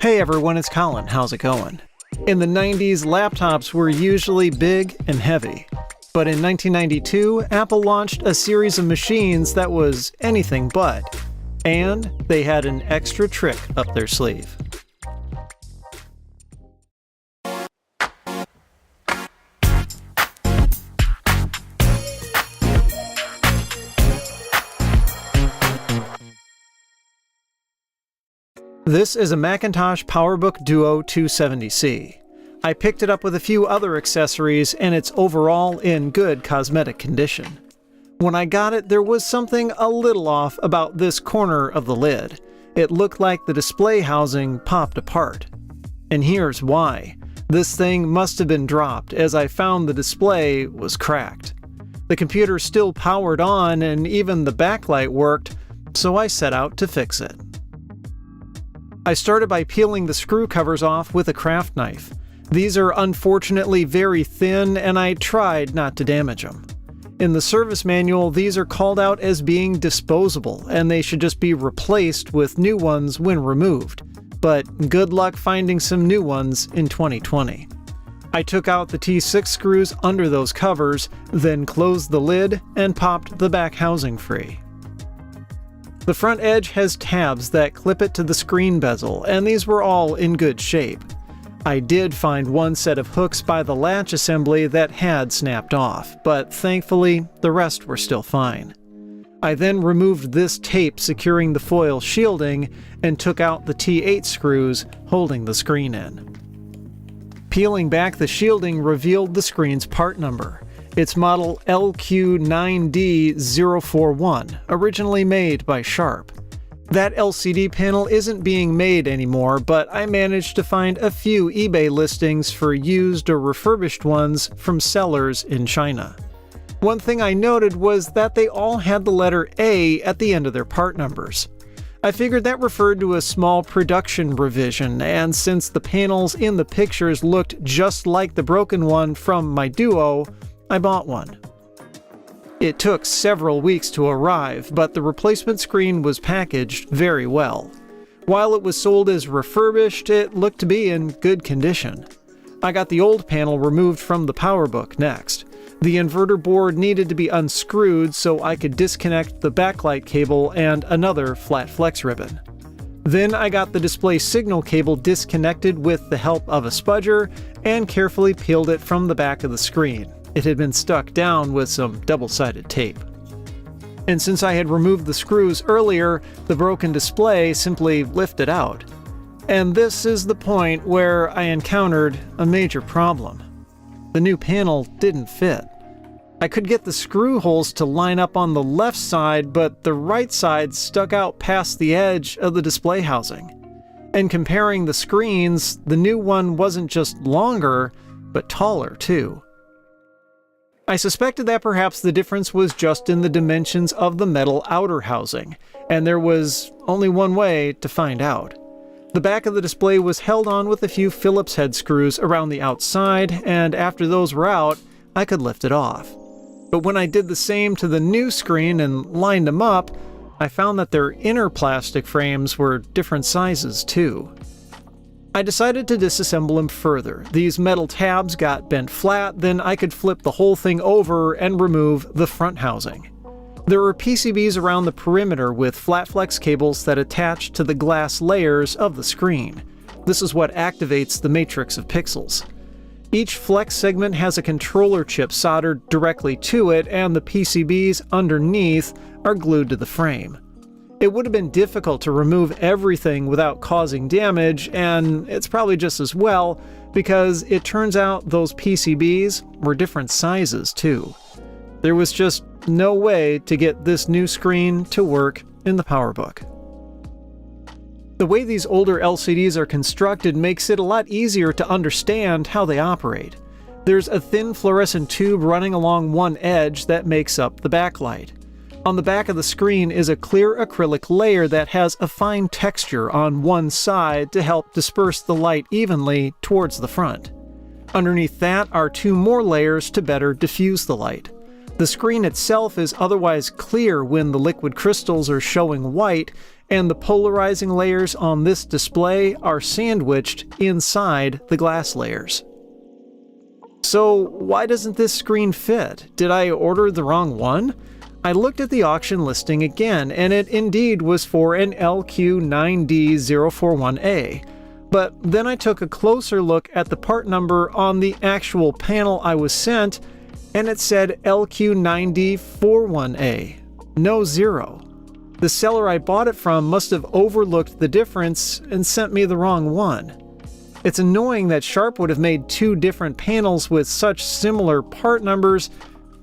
Hey everyone, it's Colin. How's it going? In the 90s, laptops were usually big and heavy. But in 1992, Apple launched a series of machines that was anything but. And they had an extra trick up their sleeve. This is a Macintosh PowerBook Duo 270C. I picked it up with a few other accessories, and it's overall in good cosmetic condition. When I got it, there was something a little off about this corner of the lid. It looked like the display housing popped apart. And here's why. This thing must have been dropped, as I found the display was cracked. The computer still powered on, and even the backlight worked, so I set out to fix it. I started by peeling the screw covers off with a craft knife. These are unfortunately very thin, and I tried not to damage them. In the service manual, these are called out as being disposable, and they should just be replaced with new ones when removed. But good luck finding some new ones in 2020. I took out the T6 screws under those covers, then closed the lid and popped the back housing free. The front edge has tabs that clip it to the screen bezel, and these were all in good shape. I did find one set of hooks by the latch assembly that had snapped off, but thankfully the rest were still fine. I then removed this tape securing the foil shielding and took out the T8 screws holding the screen in. Peeling back the shielding revealed the screen's part number. It's model LQ9D041, originally made by Sharp. That LCD panel isn't being made anymore, but I managed to find a few eBay listings for used or refurbished ones from sellers in China. One thing I noted was that they all had the letter A at the end of their part numbers. I figured that referred to a small production revision, and since the panels in the pictures looked just like the broken one from my Duo, I bought one. It took several weeks to arrive, but the replacement screen was packaged very well. While it was sold as refurbished, it looked to be in good condition. I got the old panel removed from the PowerBook next. The inverter board needed to be unscrewed so I could disconnect the backlight cable and another flat flex ribbon. Then I got the display signal cable disconnected with the help of a spudger and carefully peeled it from the back of the screen. It had been stuck down with some double-sided tape. And since I had removed the screws earlier, the broken display simply lifted out. And this is the point where I encountered a major problem. The new panel didn't fit. I could get the screw holes to line up on the left side, but the right side stuck out past the edge of the display housing. And comparing the screens, the new one wasn't just longer, but taller too. I suspected that perhaps the difference was just in the dimensions of the metal outer housing, and there was only one way to find out. The back of the display was held on with a few Phillips head screws around the outside, and after those were out, I could lift it off. But when I did the same to the new screen and lined them up, I found that their inner plastic frames were different sizes too. I decided to disassemble them further. These metal tabs got bent flat, then I could flip the whole thing over and remove the front housing. There were PCBs around the perimeter with flat flex cables that attach to the glass layers of the screen. This is what activates the matrix of pixels. Each flex segment has a controller chip soldered directly to it, and the PCBs underneath are glued to the frame. It would have been difficult to remove everything without causing damage, and it's probably just as well, because it turns out those PCBs were different sizes too. There was just no way to get this new screen to work in the PowerBook. The way these older LCDs are constructed makes it a lot easier to understand how they operate. There's a thin fluorescent tube running along one edge that makes up the backlight. On the back of the screen is a clear acrylic layer that has a fine texture on one side to help disperse the light evenly towards the front. Underneath that are two more layers to better diffuse the light. The screen itself is otherwise clear when the liquid crystals are showing white, and the polarizing layers on this display are sandwiched inside the glass layers. So why doesn't this screen fit? Did I order the wrong one? I looked at the auction listing again, and it indeed was for an LQ9D041A. But then I took a closer look at the part number on the actual panel I was sent, and it said LQ9D41A. No zero. The seller I bought it from must have overlooked the difference and sent me the wrong one. It's annoying that Sharp would have made two different panels with such similar part numbers,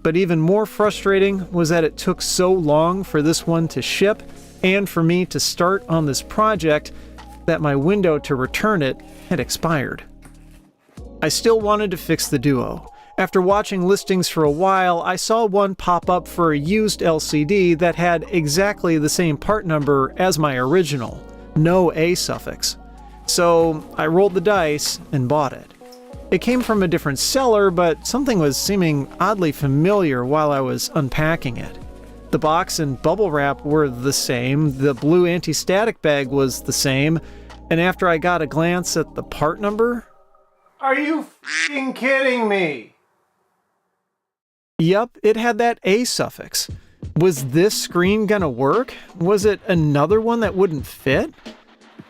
but even more frustrating was that it took so long for this one to ship and for me to start on this project that my window to return it had expired. I still wanted to fix the Duo. After watching listings for a while, I saw one pop up for a used LCD that had exactly the same part number as my original, no A suffix. So I rolled the dice and bought it. It came from a different seller, but something was seeming oddly familiar while I was unpacking it. The box and bubble wrap were the same, the blue anti-static bag was the same, and after I got a glance at the part number... Are you f***ing kidding me? Yup, it had that A suffix. Was this screen gonna work? Was it another one that wouldn't fit?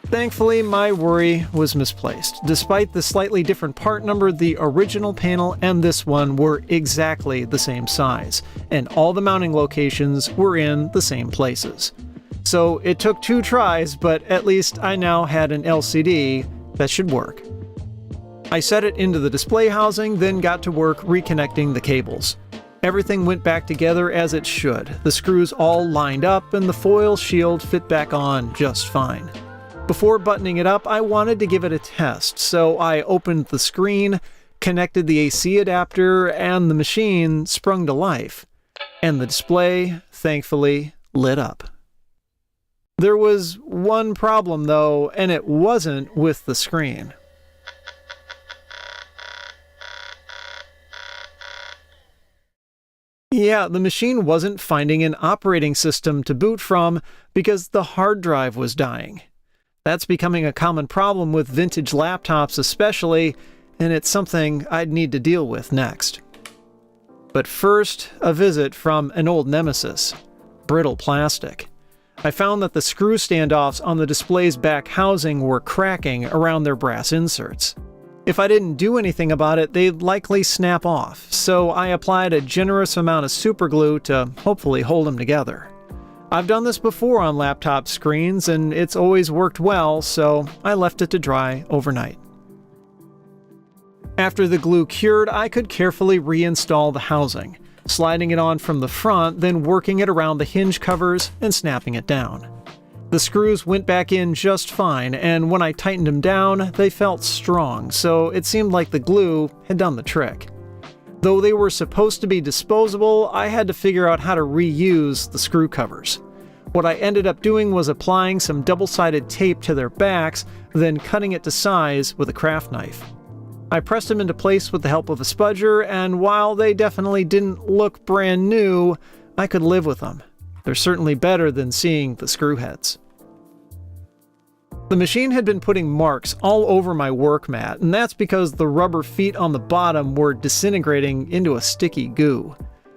Thankfully, my worry was misplaced. Despite the slightly different part number, the original panel and this one were exactly the same size, and all the mounting locations were in the same places. So it took 2 tries, but at least I now had an LCD that should work. I set it into the display housing, then got to work reconnecting the cables. Everything went back together as it should. The screws all lined up and the foil shield fit back on just fine. Before buttoning it up, I wanted to give it a test, so I opened the screen, connected the AC adapter, and the machine sprung to life. And the display, thankfully, lit up. There was one problem though, and it wasn't with the screen. Yeah, the machine wasn't finding an operating system to boot from because the hard drive was dying. That's becoming a common problem with vintage laptops especially, and it's something I'd need to deal with next. But first, a visit from an old nemesis, brittle plastic. I found that the screw standoffs on the display's back housing were cracking around their brass inserts. If I didn't do anything about it, they'd likely snap off, so I applied a generous amount of superglue to hopefully hold them together. I've done this before on laptop screens, and it's always worked well, so I left it to dry overnight. After the glue cured, I could carefully reinstall the housing, sliding it on from the front, then working it around the hinge covers and snapping it down. The screws went back in just fine, and when I tightened them down, they felt strong, so it seemed like the glue had done the trick. Though they were supposed to be disposable, I had to figure out how to reuse the screw covers. What I ended up doing was applying some double-sided tape to their backs, then cutting it to size with a craft knife. I pressed them into place with the help of a spudger, and while they definitely didn't look brand new, I could live with them. They're certainly better than seeing the screw heads. The machine had been putting marks all over my work mat, and that's because the rubber feet on the bottom were disintegrating into a sticky goo.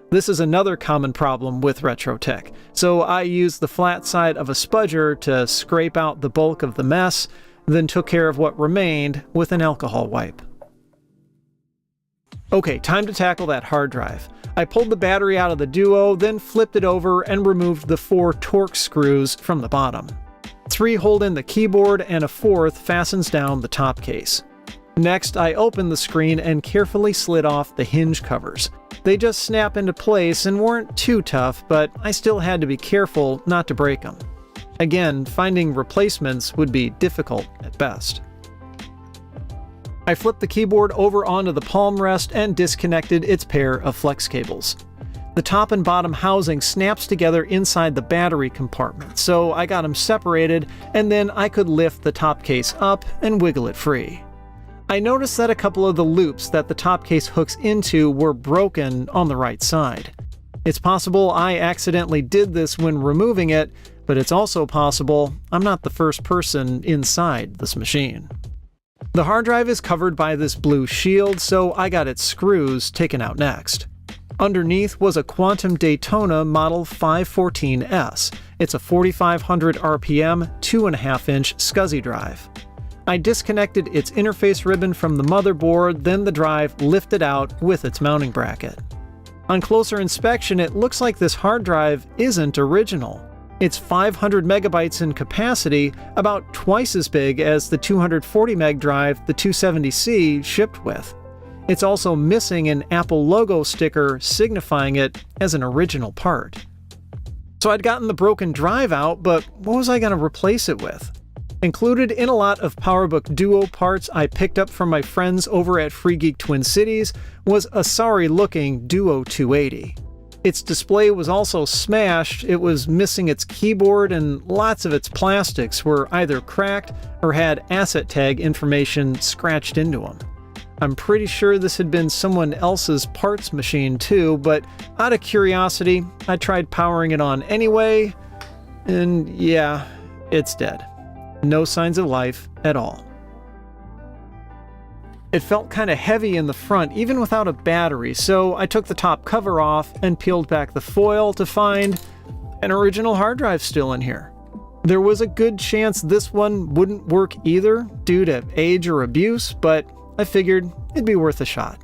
This is another common problem with retro tech, so I used the flat side of a spudger to scrape out the bulk of the mess, then took care of what remained with an alcohol wipe. Okay, time to tackle that hard drive. I pulled the battery out of the Duo, then flipped it over and removed the 4 Torx screws from the bottom. 3 hold in the keyboard and a 4th fastens down the top case. Next, I opened the screen and carefully slid off the hinge covers. They just snap into place and weren't too tough, but I still had to be careful not to break them. Again, finding replacements would be difficult at best. I flipped the keyboard over onto the palm rest and disconnected its pair of flex cables. The top and bottom housing snaps together inside the battery compartment, so I got them separated, and then I could lift the top case up and wiggle it free. I noticed that a couple of the loops that the top case hooks into were broken on the right side. It's possible I accidentally did this when removing it, but it's also possible I'm not the first person inside this machine. The hard drive is covered by this blue shield, so I got its screws taken out next. Underneath was a Quantum Daytona Model 514S. It's a 4500 RPM, 2.5-inch SCSI drive. I disconnected its interface ribbon from the motherboard, then the drive lifted out with its mounting bracket. On closer inspection, it looks like this hard drive isn't original. It's 500 megabytes in capacity, about twice as big as the 240 meg drive the 270C shipped with. It's also missing an Apple logo sticker signifying it as an original part. So I'd gotten the broken drive out, but what was I going to replace it with? Included in a lot of PowerBook Duo parts I picked up from my friends over at Free Geek Twin Cities was a sorry-looking Duo 280. Its display was also smashed, it was missing its keyboard, and lots of its plastics were either cracked or had asset tag information scratched into them. I'm pretty sure this had been someone else's parts machine too, but out of curiosity, I tried powering it on anyway, and yeah, it's dead. No signs of life at all. It felt kind of heavy in the front, even without a battery, so I took the top cover off and peeled back the foil to find an original hard drive still in here. There was a good chance this one wouldn't work either, due to age or abuse, but I figured it'd be worth a shot.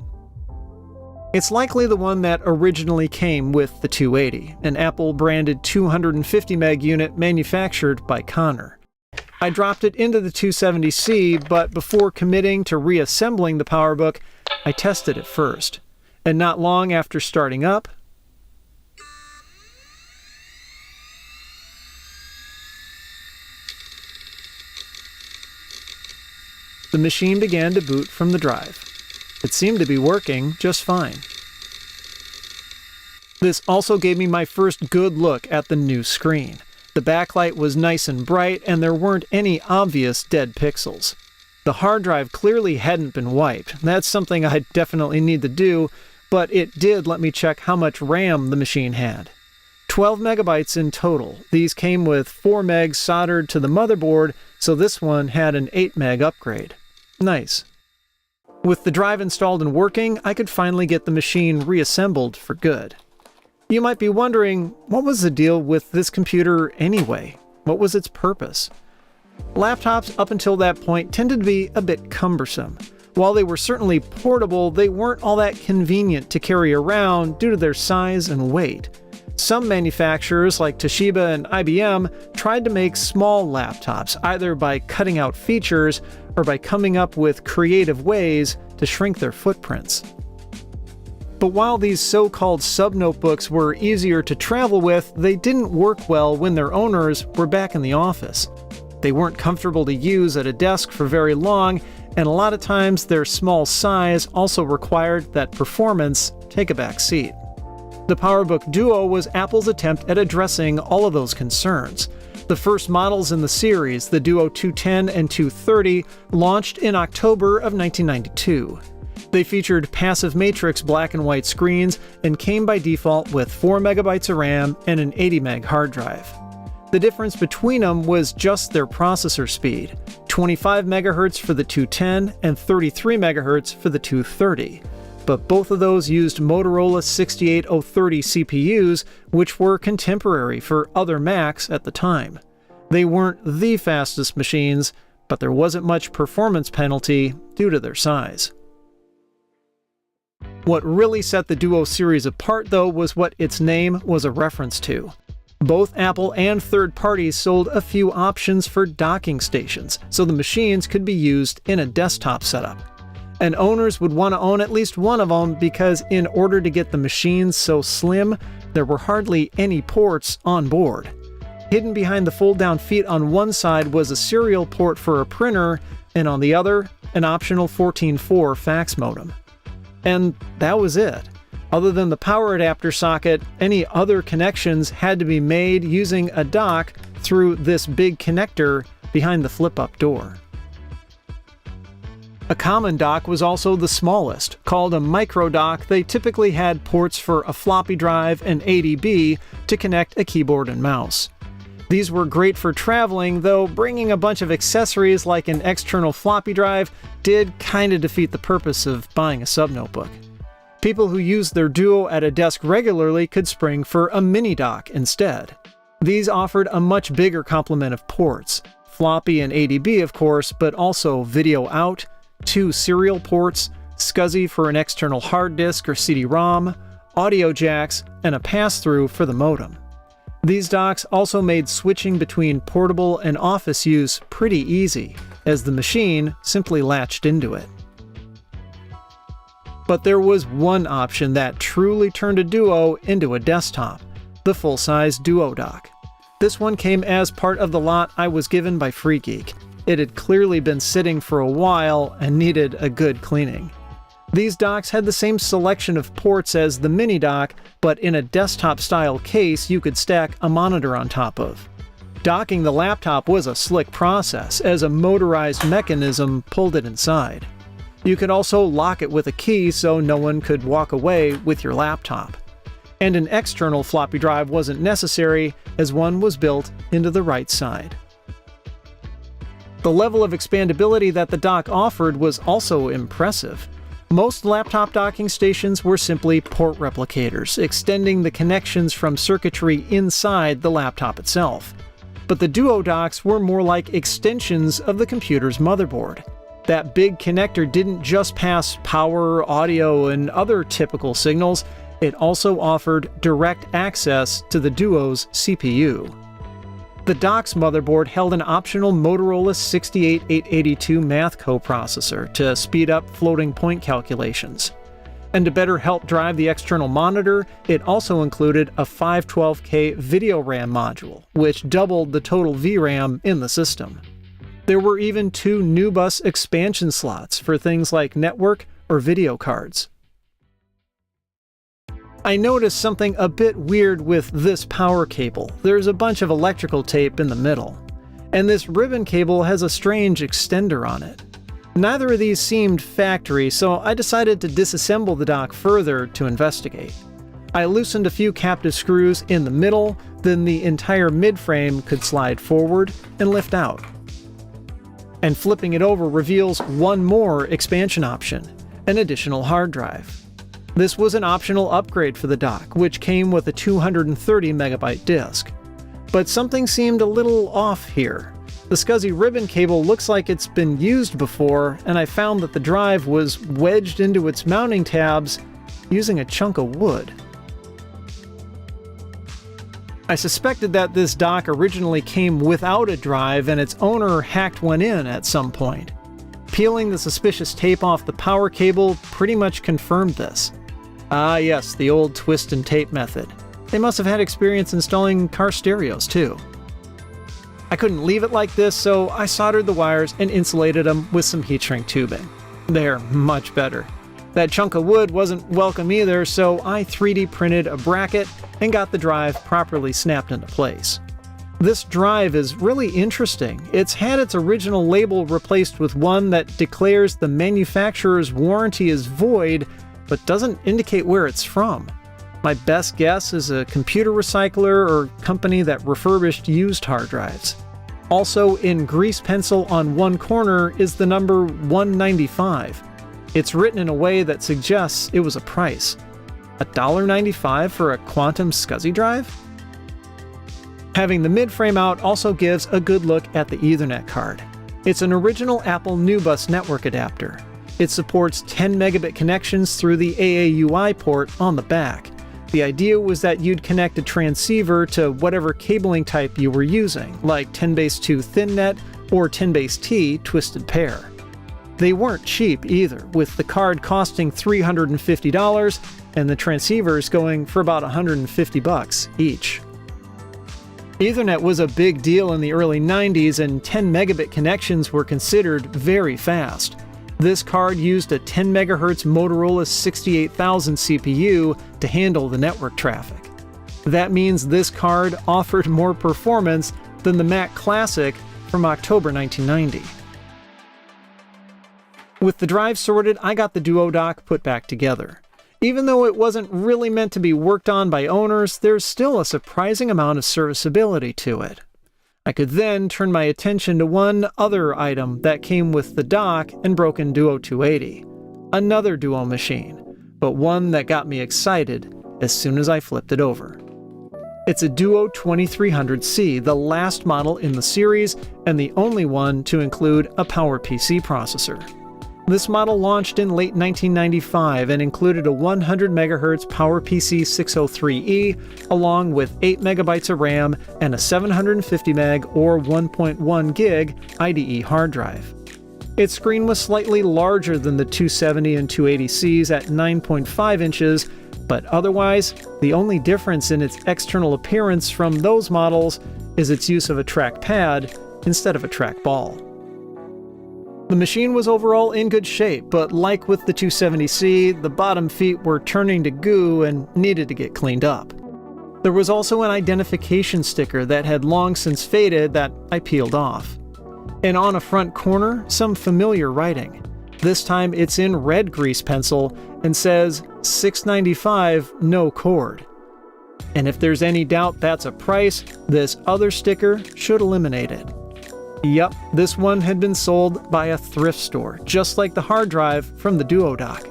It's likely the one that originally came with the 280, an Apple-branded 250 meg unit manufactured by Connor. I dropped it into the 270C, but before committing to reassembling the PowerBook, I tested it first. And not long after starting up, the machine began to boot from the drive. It seemed to be working just fine. This also gave me my first good look at the new screen. The backlight was nice and bright, and there weren't any obvious dead pixels. The hard drive clearly hadn't been wiped. That's something I definitely need to do, but it did let me check how much RAM the machine had. 12 megabytes in total. These came with 4 megs soldered to the motherboard, so this one had an 8 meg upgrade. Nice. With the drive installed and working, I could finally get the machine reassembled for good. You might be wondering, what was the deal with this computer anyway? What was its purpose? Laptops up until that point tended to be a bit cumbersome. While they were certainly portable, they weren't all that convenient to carry around due to their size and weight. Some manufacturers, like Toshiba and IBM, tried to make small laptops, either by cutting out features or by coming up with creative ways to shrink their footprints. But while these so-called sub-notebooks were easier to travel with, they didn't work well when their owners were back in the office. They weren't comfortable to use at a desk for very long, and a lot of times their small size also required that performance take a back seat. The PowerBook Duo was Apple's attempt at addressing all of those concerns. The first models in the series, the Duo 210 and 230, launched in October of 1992. They featured passive matrix black and white screens and came by default with 4 megabytes of RAM and an 80 meg hard drive. The difference between them was just their processor speed, 25 MHz for the 210 and 33 MHz for the 230. But both of those used Motorola 68030 CPUs, which were contemporary for other Macs at the time. They weren't the fastest machines, but there wasn't much performance penalty due to their size. What really set the Duo series apart, though, was what its name was a reference to. Both Apple and third parties sold a few options for docking stations, so the machines could be used in a desktop setup. And owners would want to own at least one of them because in order to get the machines so slim, there were hardly any ports on board. Hidden behind the fold-down feet on one side was a serial port for a printer, and on the other, an optional 14.4 fax modem. And that was it. Other than the power adapter socket, any other connections had to be made using a dock through this big connector behind the flip-up door. A common dock was also the smallest. Called a micro dock, they typically had ports for a floppy drive and ADB to connect a keyboard and mouse. These were great for traveling, though bringing a bunch of accessories like an external floppy drive did kinda defeat the purpose of buying a sub-notebook. People who used their Duo at a desk regularly could spring for a mini dock instead. These offered a much bigger complement of ports. Floppy and ADB, of course, but also video out, 2 serial ports, SCSI for an external hard disk or CD-ROM, audio jacks, and a pass-through for the modem. These docks also made switching between portable and office use pretty easy, as the machine simply latched into it. But there was one option that truly turned a Duo into a desktop: the full-size Duo dock. This one came as part of the lot I was given by FreeGeek. It had clearly been sitting for a while and needed a good cleaning. These docks had the same selection of ports as the mini dock, but in a desktop-style case you could stack a monitor on top of. Docking the laptop was a slick process, as a motorized mechanism pulled it inside. You could also lock it with a key so no one could walk away with your laptop. And an external floppy drive wasn't necessary, as one was built into the right side. The level of expandability that the dock offered was also impressive. Most laptop docking stations were simply port replicators, extending the connections from circuitry inside the laptop itself. But the Duo docks were more like extensions of the computer's motherboard. That big connector didn't just pass power, audio, and other typical signals, it also offered direct access to the Duo's CPU. The dock's motherboard held an optional Motorola 68882 math coprocessor to speed up floating point calculations. And to better help drive the external monitor, it also included a 512K video RAM module, which doubled the total VRAM in the system. There were even 2 NuBus expansion slots for things like network or video cards. I noticed something a bit weird with this power cable. There's a bunch of electrical tape in the middle, and this ribbon cable has a strange extender on it. Neither of these seemed factory, so I decided to disassemble the dock further to investigate. I loosened a few captive screws in the middle, then the entire midframe could slide forward and lift out. And flipping it over reveals one more expansion option: an additional hard drive. This was an optional upgrade for the dock, which came with a 230 megabyte disk. But something seemed a little off here. The SCSI ribbon cable looks like it's been used before, and I found that the drive was wedged into its mounting tabs using a chunk of wood. I suspected that this dock originally came without a drive and its owner hacked one in at some point. Peeling the suspicious tape off the power cable pretty much confirmed this. Ah yes, the old twist and tape method. They must have had experience installing car stereos too. I couldn't leave it like this, so I soldered the wires and insulated them with some heat shrink tubing. They're much better. That chunk of wood wasn't welcome either, so I 3D printed a bracket and got the drive properly snapped into place. This drive is really interesting. It's had its original label replaced with one that declares the manufacturer's warranty is void, but doesn't indicate where it's from. My best guess is a computer recycler or company that refurbished used hard drives. Also in grease pencil on one corner is the number 195. It's written in a way that suggests it was a price. $1.95 for a Quantum SCSI drive? Having the midframe out also gives a good look at the Ethernet card. It's an original Apple NuBus network adapter. It supports 10 megabit connections through the AAUI port on the back. The idea was that you'd connect a transceiver to whatever cabling type you were using, like 10BASE-T ThinNet or 10BASE-T twisted pair. They weren't cheap either, with the card costing $350 and the transceivers going for about $150 each. Ethernet was a big deal in the early 90s, and 10 megabit connections were considered very fast. This card used a 10 MHz Motorola 68000 CPU to handle the network traffic. That means this card offered more performance than the Mac Classic from October 1990. With the drive sorted, I got the Duo dock put back together. Even though it wasn't really meant to be worked on by owners, there's still a surprising amount of serviceability to it. I could then turn my attention to one other item that came with the dock and broken Duo 280. Another Duo machine, but one that got me excited as soon as I flipped it over. It's a Duo 2300C, the last model in the series and the only one to include a PowerPC processor. This model launched in late 1995 and included a 100 MHz PowerPC 603E along with 8 MB of RAM and a 750 meg or 1.1 gig IDE hard drive. Its screen was slightly larger than the 270 and 280Cs at 9.5 inches, but otherwise, the only difference in its external appearance from those models is its use of a trackpad instead of a trackball. The machine was overall in good shape, but like with the 270C, the bottom feet were turning to goo and needed to get cleaned up. There was also an identification sticker that had long since faded that I peeled off. And on a front corner, some familiar writing. This time it's in red grease pencil and says $695, no cord. And if there's any doubt that's a price, this other sticker should eliminate it. Yup, this one had been sold by a thrift store, just like the hard drive from the Duo dock.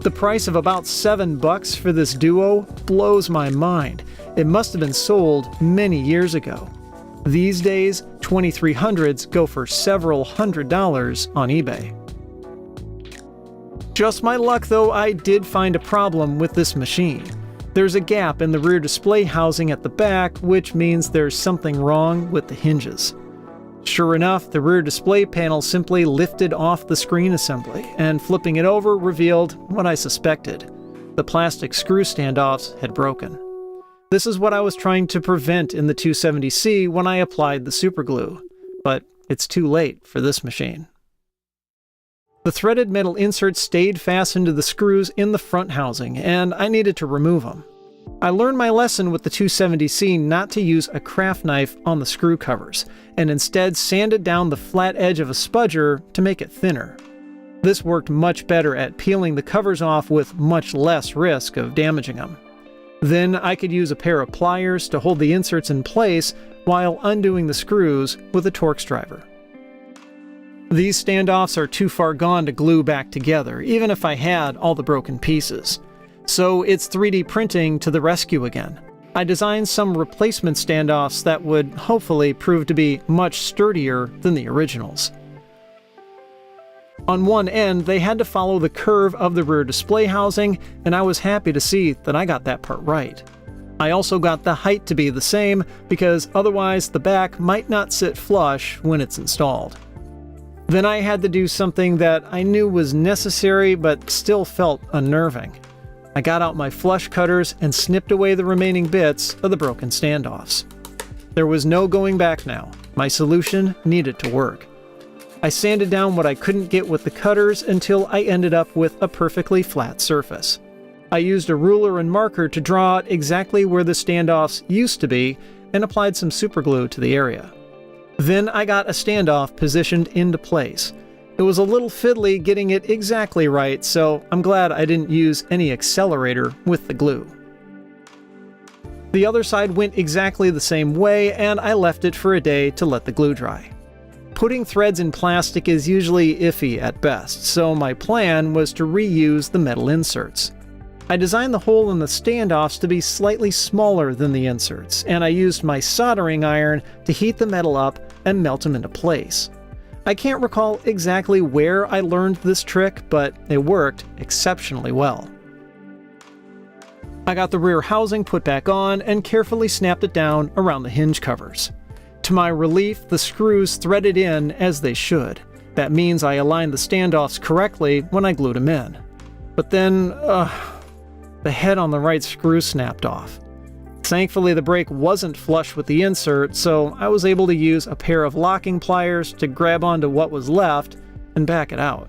The price of about $7 for this Duo blows my mind. It must have been sold many years ago. These days, 2300s go for several $100s on eBay. Just my luck though, I did find a problem with this machine. There's a gap in the rear display housing at the back, which means there's something wrong with the hinges. Sure enough, the rear display panel simply lifted off the screen assembly, and flipping it over revealed what I suspected. The plastic screw standoffs had broken. This is what I was trying to prevent in the 270C when I applied the superglue, but it's too late for this machine. The threaded metal inserts stayed fastened to the screws in the front housing, and I needed to remove them. I learned my lesson with the 270C not to use a craft knife on the screw covers, and instead sanded down the flat edge of a spudger to make it thinner. This worked much better at peeling the covers off with much less risk of damaging them. Then I could use a pair of pliers to hold the inserts in place while undoing the screws with a Torx driver. These standoffs are too far gone to glue back together, even if I had all the broken pieces. So it's 3D printing to the rescue again. I designed some replacement standoffs that would hopefully prove to be much sturdier than the originals. On one end, they had to follow the curve of the rear display housing, and I was happy to see that I got that part right. I also got the height to be the same, because otherwise the back might not sit flush when it's installed. Then I had to do something that I knew was necessary but still felt unnerving. I got out my flush cutters and snipped away the remaining bits of the broken standoffs. There was no going back now. My solution needed to work. I sanded down what I couldn't get with the cutters until I ended up with a perfectly flat surface. I used a ruler and marker to draw out exactly where the standoffs used to be and applied some superglue to the area. Then I got a standoff positioned into place. It was a little fiddly getting it exactly right, so I'm glad I didn't use any accelerator with the glue. The other side went exactly the same way, and I left it for a day to let the glue dry. Putting threads in plastic is usually iffy at best, so my plan was to reuse the metal inserts. I designed the hole in the standoffs to be slightly smaller than the inserts, and I used my soldering iron to heat the metal up and melt them into place. I can't recall exactly where I learned this trick, but it worked exceptionally well. I got the rear housing put back on and carefully snapped it down around the hinge covers. To my relief, the screws threaded in as they should. That means I aligned the standoffs correctly when I glued them in. But then, the head on the right screw snapped off. Thankfully, the brake wasn't flush with the insert, so I was able to use a pair of locking pliers to grab onto what was left and back it out.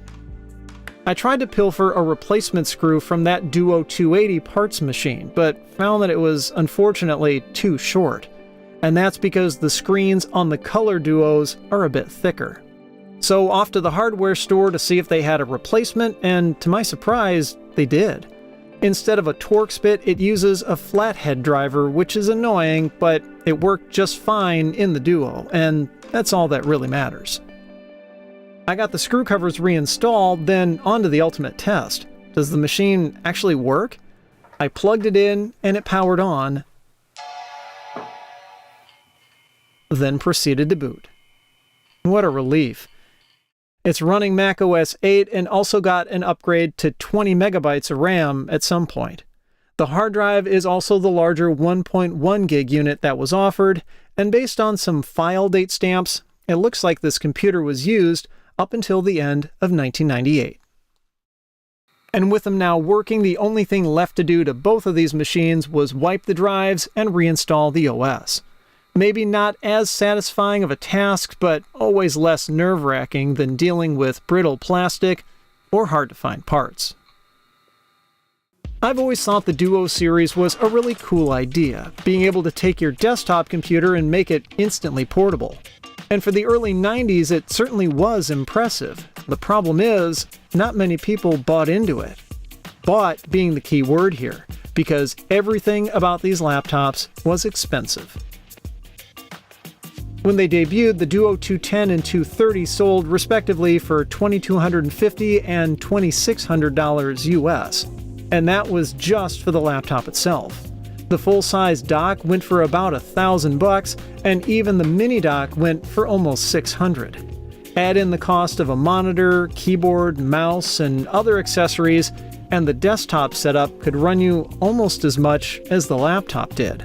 I tried to pilfer a replacement screw from that Duo 280 parts machine, but found that it was unfortunately too short. And that's because the screens on the color Duos are a bit thicker. So off to the hardware store to see if they had a replacement, and to my surprise, they did. Instead of a Torx bit, it uses a flathead driver, which is annoying, but it worked just fine in the Duo, and that's all that really matters. I got the screw covers reinstalled, then onto the ultimate test. Does the machine actually work? I plugged it in, and it powered on, then proceeded to boot. What a relief. It's running macOS 8 and also got an upgrade to 20 megabytes of RAM at some point. The hard drive is also the larger 1.1 gig unit that was offered, and based on some file date stamps, it looks like this computer was used up until the end of 1998. And with them now working, the only thing left to do to both of these machines was wipe the drives and reinstall the OS. Maybe not as satisfying of a task, but always less nerve-wracking than dealing with brittle plastic or hard-to-find parts. I've always thought the Duo series was a really cool idea, being able to take your desktop computer and make it instantly portable. And for the early 90s, it certainly was impressive. The problem is, not many people bought into it. Bought being the key word here, because everything about these laptops was expensive. When they debuted, the Duo 210 and 230 sold respectively for $2,250 and $2,600 US, and that was just for the laptop itself. The full-size dock went for about $1,000, and even the mini dock went for almost $600. Add in the cost of a monitor, keyboard, mouse, and other accessories, and the desktop setup could run you almost as much as the laptop did.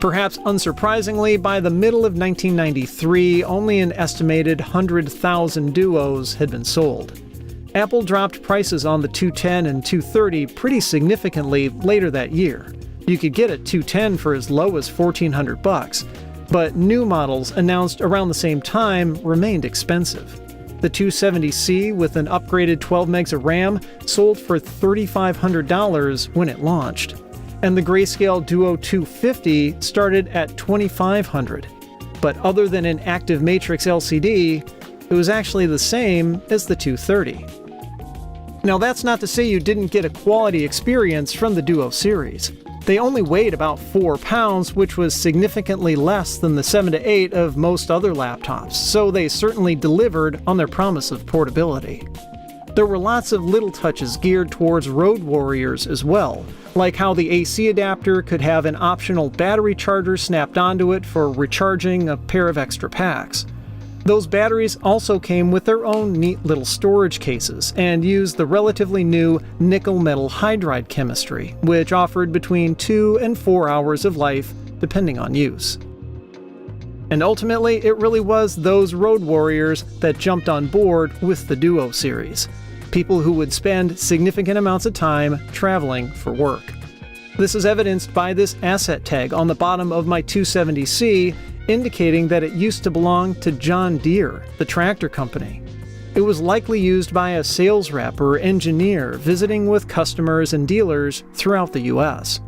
Perhaps unsurprisingly, by the middle of 1993, only an estimated 100,000 Duos had been sold. Apple dropped prices on the 210 and 230 pretty significantly later that year. You could get a 210 for as low as $1,400, but new models announced around the same time remained expensive. The 270C with an upgraded 12 megs of RAM sold for $3,500 when it launched, and the grayscale Duo 250 started at $2,500. But other than an active matrix LCD, it was actually the same as the 230. Now that's not to say you didn't get a quality experience from the Duo series. They only weighed about 4 pounds, which was significantly less than the 7 to 8 of most other laptops, so they certainly delivered on their promise of portability. There were lots of little touches geared towards road warriors as well, like how the AC adapter could have an optional battery charger snapped onto it for recharging a pair of extra packs. Those batteries also came with their own neat little storage cases and used the relatively new nickel metal hydride chemistry, which offered between 2 and 4 hours of life depending on use. And ultimately, it really was those road warriors that jumped on board with the Duo series. People who would spend significant amounts of time traveling for work. This is evidenced by this asset tag on the bottom of my 270C, indicating that it used to belong to John Deere, the tractor company. It was likely used by a sales rep or engineer visiting with customers and dealers throughout the US.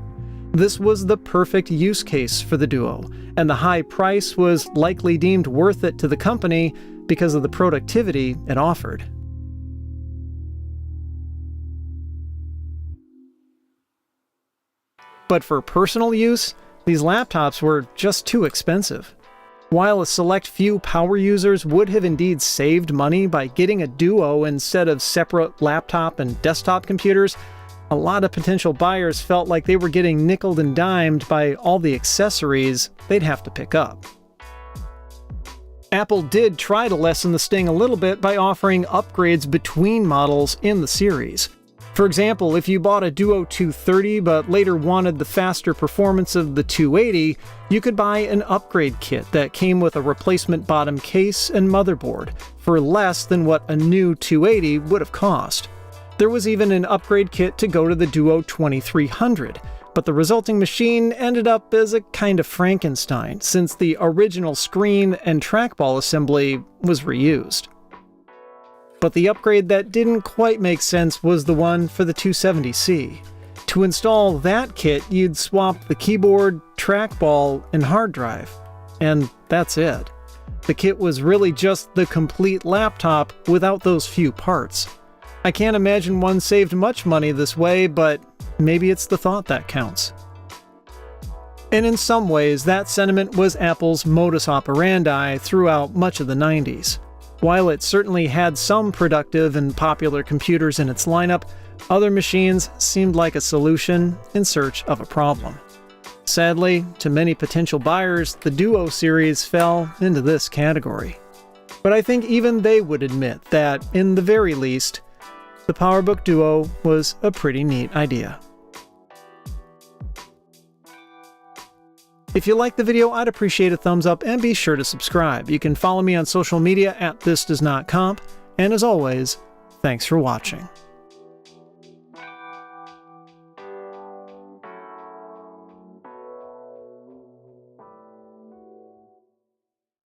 This was the perfect use case for the Duo, and the high price was likely deemed worth it to the company because of the productivity it offered. But for personal use, these laptops were just too expensive. While a select few power users would have indeed saved money by getting a Duo instead of separate laptop and desktop computers, a lot of potential buyers felt like they were getting nickeled and dimed by all the accessories they'd have to pick up. Apple did try to lessen the sting a little bit by offering upgrades between models in the series. For example, if you bought a Duo 230 but later wanted the faster performance of the 280, you could buy an upgrade kit that came with a replacement bottom case and motherboard for less than what a new 280 would have cost. There was even an upgrade kit to go to the Duo 2300, but the resulting machine ended up as a kind of Frankenstein since the original screen and trackball assembly was reused. But the upgrade that didn't quite make sense was the one for the 270C. To install that kit, you'd swap the keyboard, trackball, and hard drive. And that's it. The kit was really just the complete laptop without those few parts. I can't imagine one saved much money this way, but maybe it's the thought that counts. And in some ways, that sentiment was Apple's modus operandi throughout much of the 90s. While it certainly had some productive and popular computers in its lineup, other machines seemed like a solution in search of a problem. Sadly, to many potential buyers, the Duo series fell into this category. But I think even they would admit that, in the very least, the PowerBook Duo was a pretty neat idea. If you liked the video, I'd appreciate a thumbs up and be sure to subscribe. You can follow me on social media at thisdoesnotcomp, and as always, thanks for watching.